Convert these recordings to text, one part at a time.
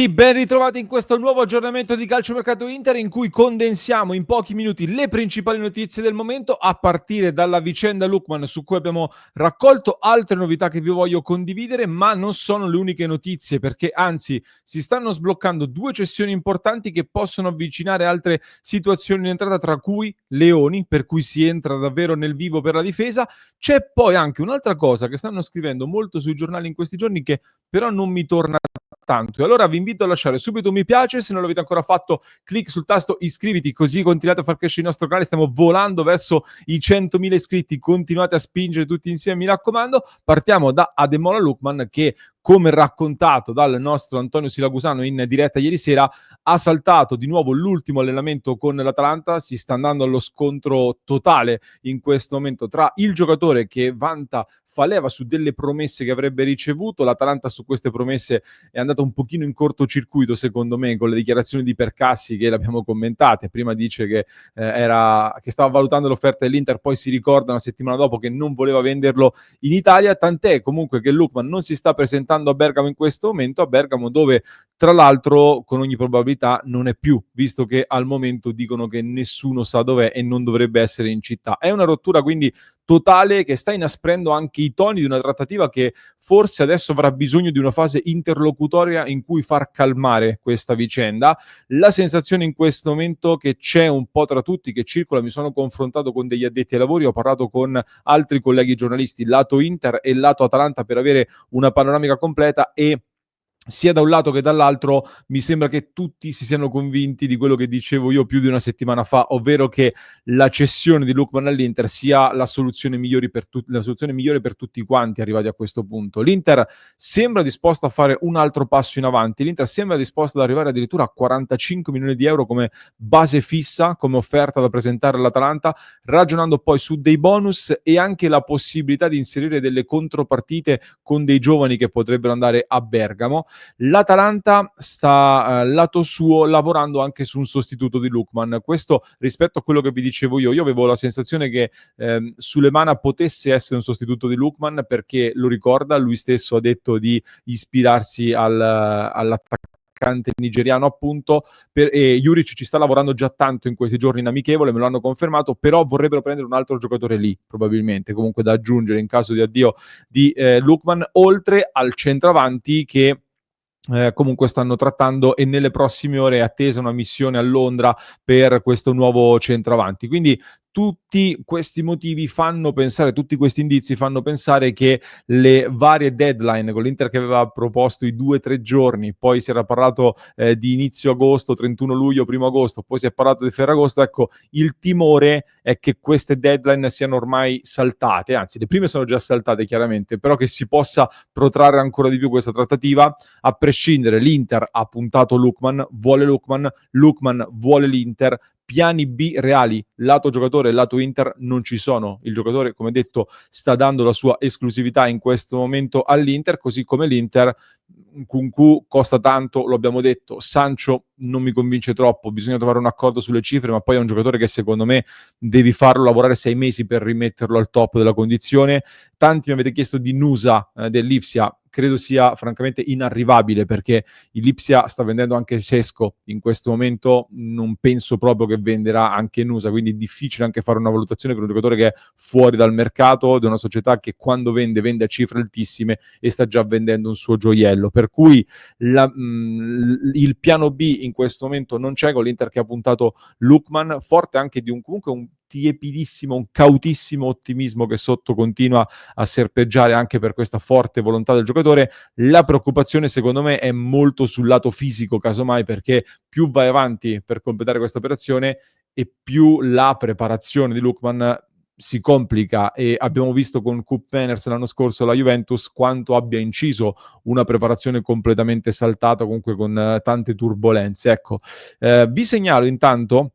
Ben ritrovati in questo nuovo aggiornamento di Calciomercato Inter in cui condensiamo in pochi minuti le principali notizie del momento a partire dalla vicenda Lookman su cui abbiamo raccolto altre novità che vi voglio condividere, ma non sono le uniche notizie perché anzi si stanno sbloccando due cessioni importanti che possono avvicinare altre situazioni in entrata, tra cui Leoni, per cui si entra davvero nel vivo per la difesa. C'è poi anche un'altra cosa che stanno scrivendo molto sui giornali in questi giorni che però non mi torna tanto. E allora vi invito a lasciare subito un mi piace, se non l'avete ancora fatto clic sul tasto iscriviti, così continuate a far crescere il nostro canale, stiamo volando verso i 100.000 iscritti, continuate a spingere tutti insieme, mi raccomando. Partiamo da Ademola Lookman che, come raccontato dal nostro Antonio Silagusano in diretta ieri sera, ha saltato di nuovo l'ultimo allenamento con l'Atalanta, si sta andando allo scontro totale in questo momento tra il giocatore che fa leva su delle promesse che avrebbe ricevuto, l'Atalanta su queste promesse è andata un pochino in cortocircuito secondo me con le dichiarazioni di Percassi che l'abbiamo commentate. Prima dice che stava valutando l'offerta dell'Inter, poi si ricorda una settimana dopo che non voleva venderlo in Italia, tant'è comunque che Lookman non si sta presentando a Bergamo in questo momento, a Bergamo dove tra l'altro con ogni probabilità non è più, visto che al momento dicono che nessuno sa dov'è e non dovrebbe essere in città. È una rottura quindi totale che sta inasprendo anche i toni di una trattativa che forse adesso avrà bisogno di una fase interlocutoria in cui far calmare questa vicenda. La sensazione in questo momento che c'è un po' tra tutti, che circola, mi sono confrontato con degli addetti ai lavori, ho parlato con altri colleghi giornalisti, lato Inter e lato Atalanta, per avere una panoramica completa, e sia da un lato che dall'altro mi sembra che tutti si siano convinti di quello che dicevo io più di una settimana fa, ovvero che la cessione di Lookman all'Inter sia la soluzione migliore per tutti quanti arrivati a questo punto. L'Inter sembra disposta a fare un altro passo in avanti, l'Inter sembra disposta ad arrivare addirittura a 45 milioni di euro come base fissa, come offerta da presentare all'Atalanta, ragionando poi su dei bonus e anche la possibilità di inserire delle contropartite con dei giovani che potrebbero andare a Bergamo. L'Atalanta sta lato suo lavorando anche su un sostituto di Lookman. Questo rispetto a quello che vi dicevo io avevo la sensazione che Sulemana potesse essere un sostituto di Lookman, perché lo ricorda, lui stesso ha detto di ispirarsi all'attaccante nigeriano appunto, e Juric ci sta lavorando già tanto in questi giorni in amichevole, me lo hanno confermato, però vorrebbero prendere un altro giocatore lì probabilmente, comunque da aggiungere in caso di addio di Lookman, oltre al centravanti che comunque stanno trattando, e nelle prossime ore è attesa una missione a Londra per questo nuovo centravanti. Quindi tutti questi motivi fanno pensare, tutti questi indizi fanno pensare che le varie deadline, con l'Inter che aveva proposto i 2-3 giorni, poi si era parlato di inizio agosto, 31 luglio, 1 agosto, poi si è parlato di Ferragosto, ecco, il timore è che queste deadline siano ormai saltate, anzi le prime sono già saltate chiaramente, però che si possa protrarre ancora di più questa trattativa. A prescindere, l'Inter ha puntato Lookman vuole l'Inter, piani B reali, lato giocatore e lato Inter, non ci sono. Il giocatore, come detto, sta dando la sua esclusività in questo momento all'Inter, così come l'Inter. Nkunku costa tanto, lo abbiamo detto. Sancho non mi convince troppo, bisogna trovare un accordo sulle cifre, ma poi è un giocatore che secondo me devi farlo lavorare 6 mesi per rimetterlo al top della condizione. Tanti mi avete chiesto di Nusa dell'Ipsia, credo sia francamente inarrivabile, perché il Lipsia sta vendendo anche Cesco in questo momento, non penso proprio che venderà anche Nusa, quindi è difficile anche fare una valutazione per un giocatore che è fuori dal mercato, di una società che quando vende a cifre altissime e sta già vendendo un suo gioiello, per cui il piano B in questo momento non c'è, con l'Inter che ha puntato Lookman, forte anche di un tiepidissimo, un cautissimo ottimismo che sotto continua a serpeggiare anche per questa forte volontà del giocatore. La preoccupazione secondo me è molto sul lato fisico, casomai, perché più vai avanti per completare questa operazione e più la preparazione di Lookman si complica, e abbiamo visto con Koop Meiners l'anno scorso la Juventus quanto abbia inciso una preparazione completamente saltata, comunque con tante turbolenze. Ecco, vi segnalo intanto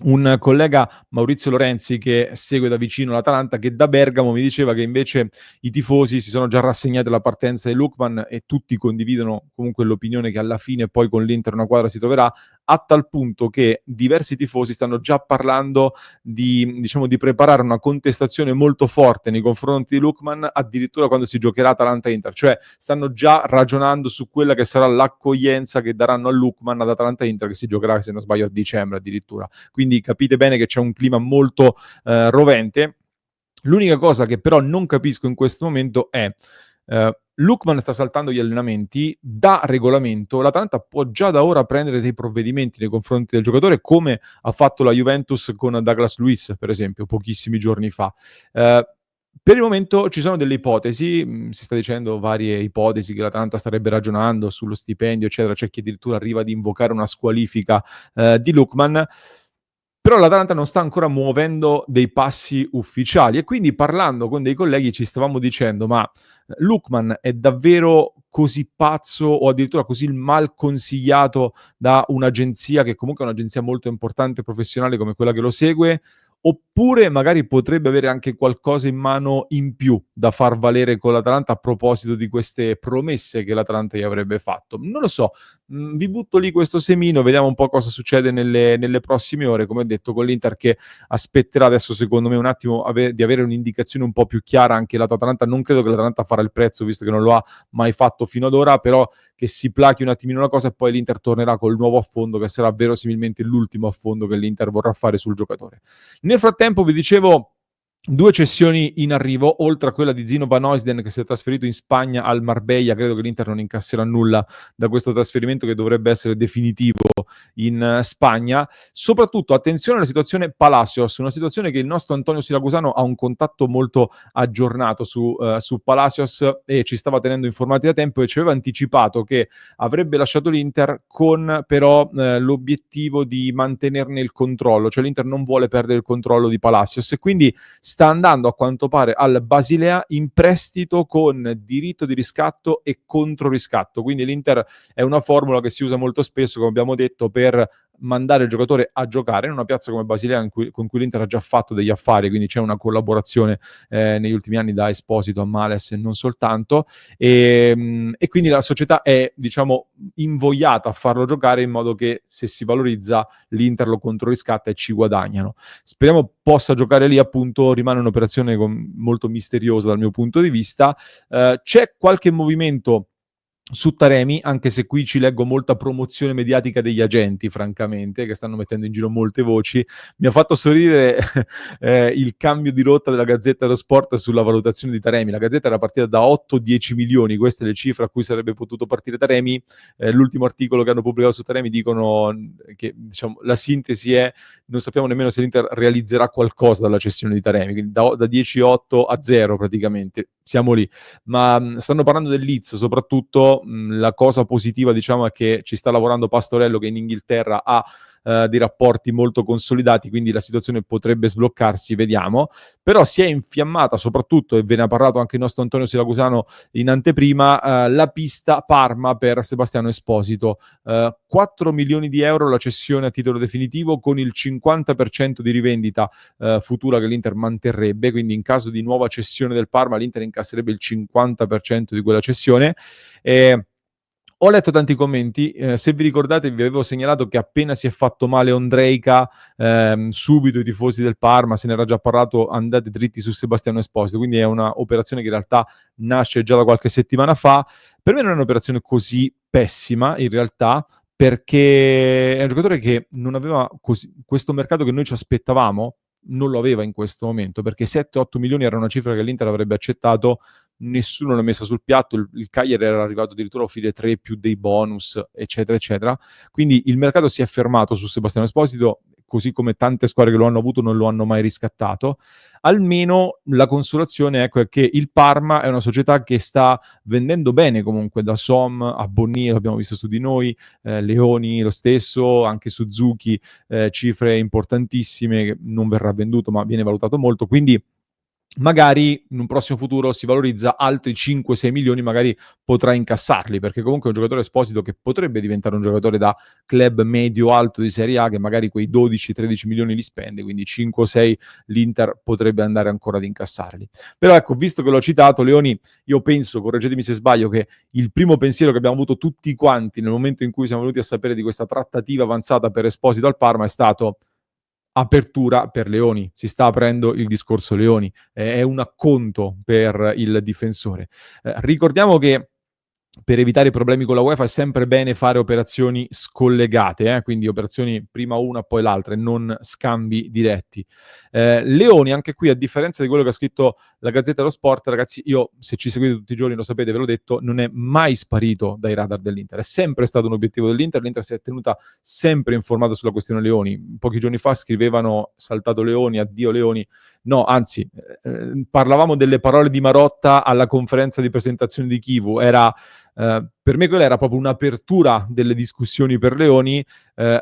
un collega, Maurizio Lorenzi, che segue da vicino l'Atalanta, che da Bergamo mi diceva che invece i tifosi si sono già rassegnati alla partenza di Lookman e tutti condividono comunque l'opinione che alla fine poi con l'Inter una quadra si troverà. a tal punto che diversi tifosi stanno già parlando di preparare una contestazione molto forte nei confronti di Lookman, addirittura quando si giocherà Atalanta-Inter, cioè stanno già ragionando su quella che sarà l'accoglienza che daranno a Lookman ad Atalanta-Inter, che si giocherà, se non sbaglio, a dicembre addirittura. Quindi capite bene che c'è un clima molto rovente. L'unica cosa che però non capisco in questo momento è Lookman sta saltando gli allenamenti, da regolamento l'Atalanta può già da ora prendere dei provvedimenti nei confronti del giocatore, come ha fatto la Juventus con Douglas Luiz, per esempio, pochissimi giorni fa. Per il momento ci sono delle ipotesi, si sta dicendo varie ipotesi che l'Atalanta starebbe ragionando sullo stipendio, eccetera, c'è chi addirittura arriva ad invocare una squalifica di Lookman. Però l'Atalanta non sta ancora muovendo dei passi ufficiali e quindi parlando con dei colleghi ci stavamo dicendo: ma Lookman è davvero così pazzo o addirittura così mal consigliato da un'agenzia che comunque è un'agenzia molto importante e professionale come quella che lo segue? Oppure magari potrebbe avere anche qualcosa in mano in più da far valere con l'Atalanta a proposito di queste promesse che l'Atalanta gli avrebbe fatto? Non lo so, vi butto lì questo semino, vediamo un po' cosa succede nelle prossime ore, come ho detto, con l'Inter che aspetterà adesso secondo me un attimo di avere un'indicazione un po' più chiara anche lato Atalanta. Non credo che l'Atalanta farà il prezzo, visto che non lo ha mai fatto fino ad ora, però che si plachi un attimino la cosa e poi l'Inter tornerà col nuovo affondo, che sarà verosimilmente l'ultimo affondo che l'Inter vorrà fare sul giocatore. Nel frattempo vi dicevo due cessioni in arrivo, oltre a quella di Zino Van Oisden che si è trasferito in Spagna al Marbella. Credo che l'Inter non incasserà nulla da questo trasferimento, che dovrebbe essere definitivo in Spagna. Soprattutto attenzione alla situazione Palacios, una situazione che il nostro Antonio Siracusano ha un contatto molto aggiornato su Palacios e ci stava tenendo informati da tempo, e ci aveva anticipato che avrebbe lasciato l'Inter con però l'obiettivo di mantenerne il controllo, cioè l'Inter non vuole perdere il controllo di Palacios e quindi sta andando a quanto pare al Basilea in prestito con diritto di riscatto e controriscatto. Quindi l'Inter è una formula che si usa molto spesso, come abbiamo detto, per mandare il giocatore a giocare in una piazza come Basilea con cui l'Inter ha già fatto degli affari, quindi c'è una collaborazione negli ultimi anni da Esposito a Males e non soltanto, e quindi la società è, diciamo, invogliata a farlo giocare in modo che, se si valorizza, l'Inter lo controriscatta e ci guadagnano. Speriamo possa giocare lì, appunto. Rimane un'operazione molto misteriosa dal mio punto di vista. C'è qualche movimento su Taremi, anche se qui ci leggo molta promozione mediatica degli agenti, francamente, che stanno mettendo in giro molte voci. Mi ha fatto sorridere il cambio di rotta della Gazzetta dello Sport sulla valutazione di Taremi. La Gazzetta era partita da 8-10 milioni, queste le cifre a cui sarebbe potuto partire Taremi. L'ultimo articolo che hanno pubblicato su Taremi dicono che, diciamo, la sintesi è: non sappiamo nemmeno se l'Inter realizzerà qualcosa dalla cessione di Taremi, quindi da 10,8 a 0 praticamente, siamo lì. Ma stanno parlando del Leeds soprattutto. La cosa positiva, diciamo, è che ci sta lavorando Pastorello, che in Inghilterra ha dei rapporti molto consolidati, quindi la situazione potrebbe sbloccarsi, vediamo. Però si è infiammata soprattutto, e ve ne ha parlato anche il nostro Antonio Siracusano in anteprima, la pista Parma per Sebastiano Esposito. 4 milioni di euro la cessione a titolo definitivo, con il 50% di rivendita futura che l'Inter manterrebbe, quindi in caso di nuova cessione del Parma l'Inter incasserebbe il 50% di quella cessione. Ho letto tanti commenti, se vi ricordate vi avevo segnalato che appena si è fatto male Ondrejka, subito i tifosi del Parma, se ne era già parlato, andate dritti su Sebastiano Esposito, quindi è una operazione che in realtà nasce già da qualche settimana fa. Per me non è un'operazione così pessima in realtà, perché è un giocatore che non aveva questo mercato che noi ci aspettavamo, non lo aveva in questo momento, perché 7-8 milioni era una cifra che l'Inter avrebbe accettato, nessuno l'ha messa sul piatto. Il Cagliari era arrivato addirittura a offrire 3 più dei bonus, eccetera eccetera. Quindi il mercato si è fermato su Sebastiano Esposito, così come tante squadre che lo hanno avuto non lo hanno mai riscattato. Almeno la consolazione, ecco, è che il Parma è una società che sta vendendo bene comunque, da Som a Bonni, l'abbiamo visto su di noi, Leoni lo stesso, anche Suzuki, cifre importantissime, che non verrà venduto ma viene valutato molto, quindi magari in un prossimo futuro si valorizza altri 5-6 milioni, magari potrà incassarli, perché comunque è un giocatore Esposito che potrebbe diventare un giocatore da club medio-alto di Serie A, che magari quei 12-13 milioni li spende, quindi 5 o 6 l'Inter potrebbe andare ancora ad incassarli. Però ecco, visto che l'ho citato, Leoni, io penso, correggetemi se sbaglio, che il primo pensiero che abbiamo avuto tutti quanti nel momento in cui siamo venuti a sapere di questa trattativa avanzata per Esposito al Parma è stato: apertura per Leoni, si sta aprendo il discorso Leoni, è un acconto per il difensore. Ricordiamo che per evitare problemi con la UEFA è sempre bene fare operazioni scollegate, quindi operazioni prima una poi l'altra e non scambi diretti. Leoni, anche qui, a differenza di quello che ha scritto la Gazzetta dello Sport, ragazzi, io, se ci seguite tutti i giorni, lo sapete, ve l'ho detto, non è mai sparito dai radar dell'Inter, è sempre stato un obiettivo dell'Inter, l'Inter si è tenuta sempre informata sulla questione Leoni. Pochi giorni fa scrivevano saltato Leoni, addio Leoni. No, anzi, parlavamo delle parole di Marotta alla conferenza di presentazione di Kivu, era per me quella era proprio un'apertura delle discussioni per Leoni,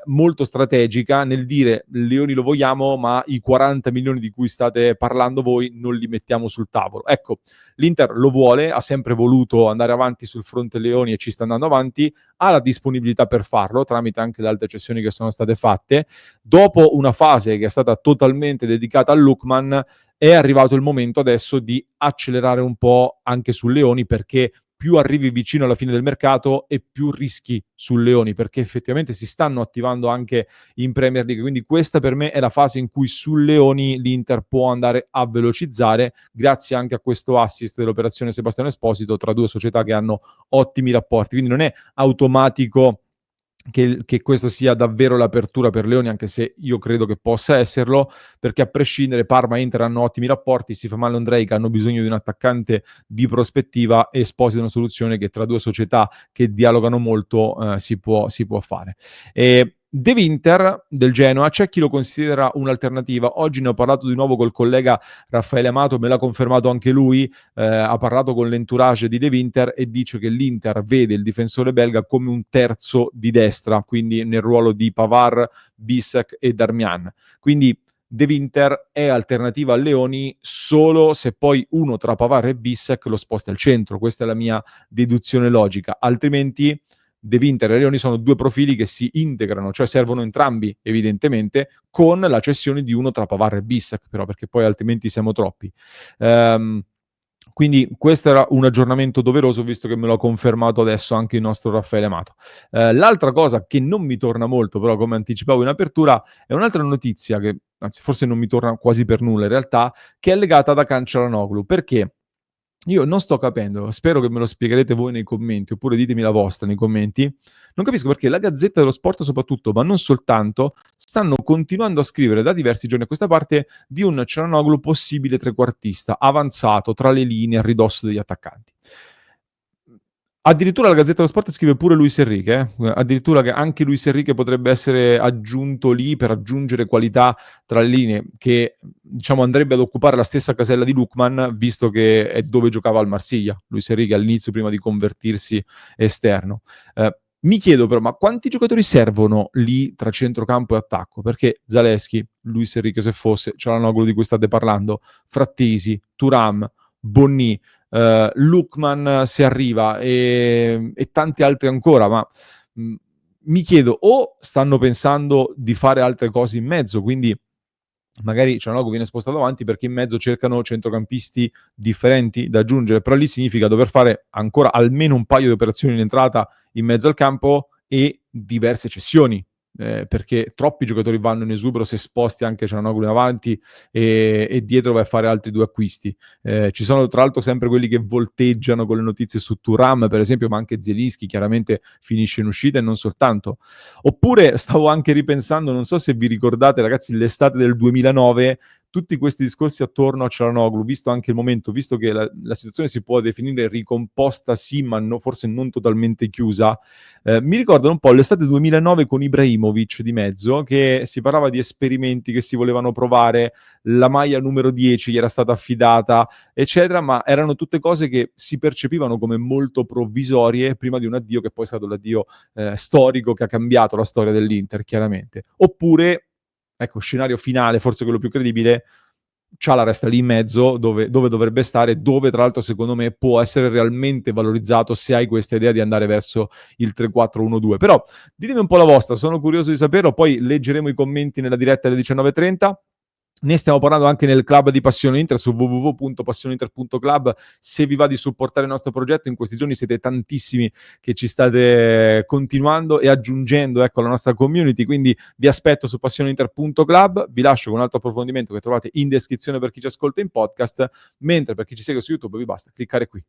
molto strategica nel dire: Leoni lo vogliamo, ma i 40 milioni di cui state parlando voi non li mettiamo sul tavolo. Ecco, l'Inter lo vuole, ha sempre voluto andare avanti sul fronte Leoni e ci sta andando avanti, ha la disponibilità per farlo tramite anche le altre cessioni che sono state fatte. Dopo una fase che è stata totalmente dedicata al Lookman, è arrivato il momento adesso di accelerare un po' anche sul Leoni, perché più arrivi vicino alla fine del mercato e più rischi sul Leoni, perché effettivamente si stanno attivando anche in Premier League. Quindi questa per me è la fase in cui sul Leoni l'Inter può andare a velocizzare, grazie anche a questo assist dell'operazione Sebastiano Esposito tra due società che hanno ottimi rapporti. Quindi non è automatico che questa sia davvero l'apertura per Leoni, anche se io credo che possa esserlo, perché a prescindere Parma e Inter hanno ottimi rapporti, si fa male Ondrejka, hanno bisogno di un attaccante di prospettiva e Esposito è una soluzione che tra due società che dialogano molto si può fare. De Winter del Genoa c'è chi lo considera un'alternativa. Oggi ne ho parlato di nuovo col collega Raffaele Amato, me l'ha confermato anche lui, ha parlato con l'entourage di De Winter e dice che l'Inter vede il difensore belga come un terzo di destra, quindi nel ruolo di Pavard, Bissek e Darmian. Quindi De Winter è alternativa a Leoni solo se poi uno tra Pavard e Bissek lo sposta al centro. Questa è la mia deduzione logica. Altrimenti De Winter e Leoni sono due profili che si integrano, cioè servono entrambi evidentemente, con la cessione di uno tra Pavard e Bissek, però, perché poi altrimenti siamo troppi. Quindi questo era un aggiornamento doveroso, visto che me l'ha confermato adesso anche il nostro Raffaele Amato. L'altra cosa che non mi torna molto, però, come anticipavo in apertura, è un'altra notizia che, anzi, forse non mi torna quasi per nulla in realtà, che è legata ad Akan Çalhanoğlu. Perché? Io non sto capendo, spero che me lo spiegherete voi nei commenti, oppure ditemi la vostra nei commenti. Non capisco perché la Gazzetta dello Sport soprattutto, ma non soltanto, stanno continuando a scrivere da diversi giorni a questa parte di un Çalhanoğlu possibile trequartista, avanzato tra le linee a ridosso degli attaccanti. Addirittura la Gazzetta dello Sport scrive pure Luis Enrique, addirittura che anche Luis Enrique potrebbe essere aggiunto lì per aggiungere qualità tra le linee, che diciamo andrebbe ad occupare la stessa casella di Lookman, visto che è dove giocava al Marsiglia, Luis Enrique all'inizio prima di convertirsi esterno. Mi chiedo però, ma quanti giocatori servono lì tra centrocampo e attacco? Perché Zalewski, Luis Enrique se fosse, Çalhanoğlu di cui state parlando, Frattesi, Thuram, Bonni, Lookman se arriva e tanti altri ancora, ma mi chiedo, o stanno pensando di fare altre cose in mezzo, quindi magari Çalhanoğlu viene spostato avanti perché in mezzo cercano centrocampisti differenti da aggiungere, però lì significa dover fare ancora almeno un paio di operazioni in entrata in mezzo al campo e diverse cessioni, perché troppi giocatori vanno in esubero se sposti anche Çalhanoğlu in avanti e dietro vai a fare altri due acquisti. Ci sono tra l'altro sempre quelli che volteggiano con le notizie su Thuram, per esempio, ma anche Zielinski chiaramente finisce in uscita e non soltanto. Oppure stavo anche ripensando, non so se vi ricordate ragazzi, l'estate del 2009, tutti questi discorsi attorno a Çalhanoğlu, visto anche il momento, visto che la situazione si può definire ricomposta sì, ma forse non totalmente chiusa, mi ricordano un po' l'estate 2009 con Ibrahimovic di mezzo, che si parlava di esperimenti che si volevano provare, la maglia numero 10 gli era stata affidata, eccetera, ma erano tutte cose che si percepivano come molto provvisorie prima di un addio che poi è stato l'addio storico che ha cambiato la storia dell'Inter, chiaramente. Oppure, ecco, scenario finale, forse quello più credibile, Ciala resta lì in mezzo dove dovrebbe stare, dove tra l'altro secondo me può essere realmente valorizzato se hai questa idea di andare verso il 3-4-1-2. Però ditemi un po' la vostra, sono curioso di saperlo, poi leggeremo i commenti nella diretta alle 19:30. Ne stiamo parlando anche nel club di Passione Inter su www.passioneinter.club. Se vi va di supportare il nostro progetto, in questi giorni siete tantissimi che ci state continuando e aggiungendo, ecco, alla nostra community, quindi vi aspetto su passioneinter.club. Vi lascio con un altro approfondimento che trovate in descrizione per chi ci ascolta in podcast, mentre per chi ci segue su YouTube vi basta cliccare qui.